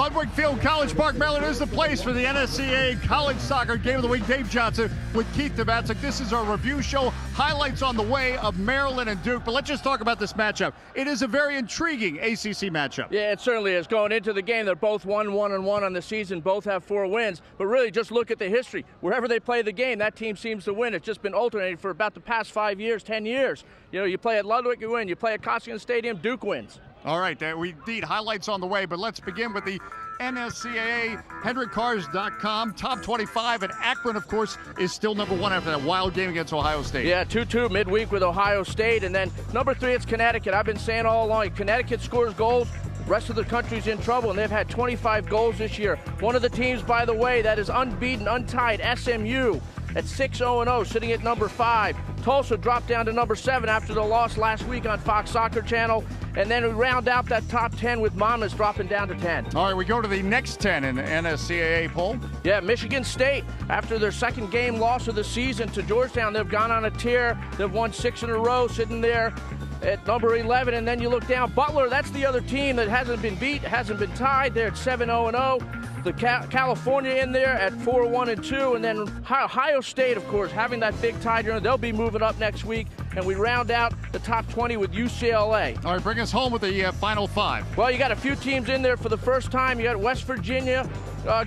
Ludwig Field, College Park, Maryland is the place for the NSCAA College Soccer Game of the Week. Dave Johnson with Keith Devatsic. This is our review show. Highlights on the way of Maryland and Duke. But let's just talk about this matchup. It is a very intriguing ACC matchup. Yeah, it certainly is. Going into the game, they're both 1-1-1 on the season. Both have 4 wins. But really, just look at the history. Wherever they play the game, that team seems to win. It's just been alternating for about the past 5 years, 10 years. You know, you play at Ludwig, you win. You play at Koskinen Stadium, Duke wins. All right, we need highlights on the way, but let's begin with the NSCAA, HendrickCars.com, top 25, and Akron, of course, is still number 1 after that wild game against Ohio State. Yeah, 2-2 midweek with Ohio State, and then number 3, it's Connecticut. I've been saying all along, Connecticut scores goals, the rest of the country's in trouble, and they've had 25 goals this year. One of the teams, by the way, that is unbeaten, untied, SMU, at 6-0-0, sitting at number 5. Tulsa dropped down to number 7 after the loss last week on Fox Soccer Channel. And then we round out that top 10 with Monmouth dropping down to 10. All right, we go to the next 10 in the NSCAA poll. Yeah, Michigan State, after their second game loss of the season to Georgetown, they've gone on a tear. They've won 6 in a row, sitting there at number 11. And then you look down, Butler, that's the other team that hasn't been beat, hasn't been tied. They're at 7-0-0. The California in there at 4-1-2, and then Ohio State, of course, having that big tie during. They'll be moving up next week, and we round out the top 20 with UCLA. All right, bring us home with the final 5. Well, you got a few teams in there for the first time. You got West Virginia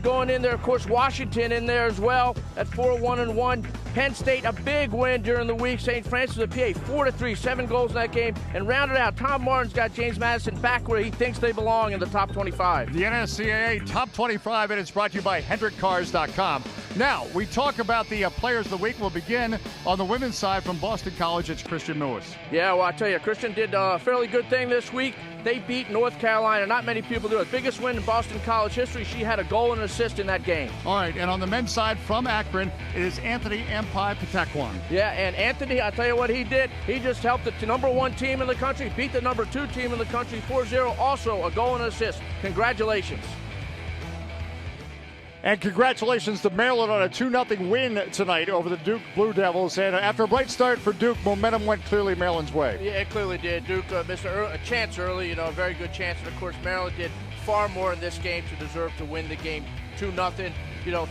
going in there, of course, Washington in there as well at 4-1-1. Penn State, a big win during the week. St. Francis of PA, 4-3, 7 goals in that game. And rounded out, Tom Martin's got James Madison back where he thinks they belong in the top 25. The NSCAA top 25, and it's brought to you by HendrickCars.com. Now, we talk about the players of the week. We'll begin on the women's side from Boston College. It's Christian Lewis. Yeah, well, I tell you, Christian did a fairly good thing this week. They beat North Carolina. Not many people do it. Biggest win in Boston College history. She had a goal and an assist in that game. All right, and on the men's side from Akron, it is Anthony Ampai Patakwan. Yeah, and Anthony, I tell you what he did. He just helped the number 1 team in the country, beat the number 2 team in the country 4-0. Also a goal and an assist. Congratulations. And congratulations to Maryland on a 2-0 win tonight over the Duke Blue Devils. And after a bright start for Duke, momentum went clearly Maryland's way. Yeah, it clearly did. Duke missed a chance early, a very good chance. And, of course, Maryland did far more in this game to deserve to win the game 2-0.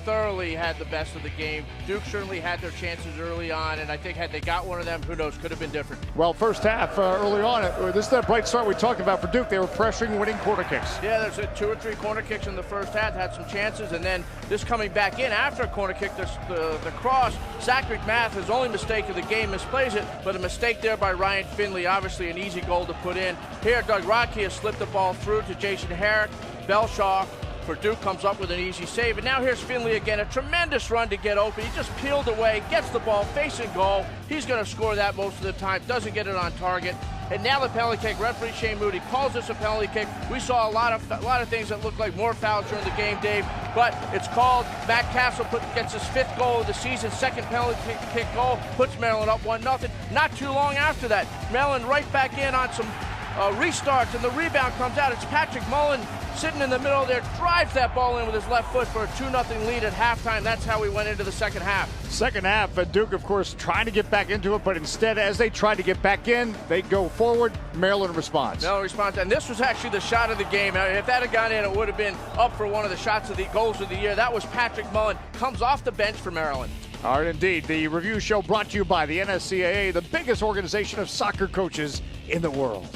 Thoroughly had the best of the game. Duke certainly had their chances early on, and I think had they got one of them, who knows, could have been different. Well, first half, early on, this is that bright start we talked about for Duke. They were pressuring, winning corner kicks. Yeah, there's 2 or 3 corner kicks in the first half, had some chances, and then this coming back in after a corner kick, the cross, Zachary Math, his only mistake of the game, misplays it, but a mistake there by Ryan Finley, obviously an easy goal to put in. Here, Doug Rocky has slipped the ball through to Jason Herrick. Belshaw for Duke comes up with an easy save, and now here's Finley again, a tremendous run to get open. He just peeled away, gets the ball, facing goal. He's going to score that most of the time, doesn't get it on target. And now the penalty kick, referee Shane Moody calls this a penalty kick. We saw a lot of things that looked like more fouls during the game, Dave, but it's called. Matt Castle gets his 5th goal of the season, 2nd penalty kick goal, puts Maryland up 1-0. Not too long after that, Maryland right back in on some restarts, and the rebound comes out. It's Patrick Mullen sitting in the middle there, drives that ball in with his left foot for a 2-0 lead at halftime. That's how we went into the second half. Second half, Duke, of course, trying to get back into it, but instead, as they tried to get back in, they go forward. Maryland responds. No response, and this was actually the shot of the game. If that had gone in, it would have been up for one of the shots of the goals of the year. That was Patrick Mullen, comes off the bench for Maryland. All right, indeed. The review show brought to you by the NSCAA, the biggest organization of soccer coaches in the world.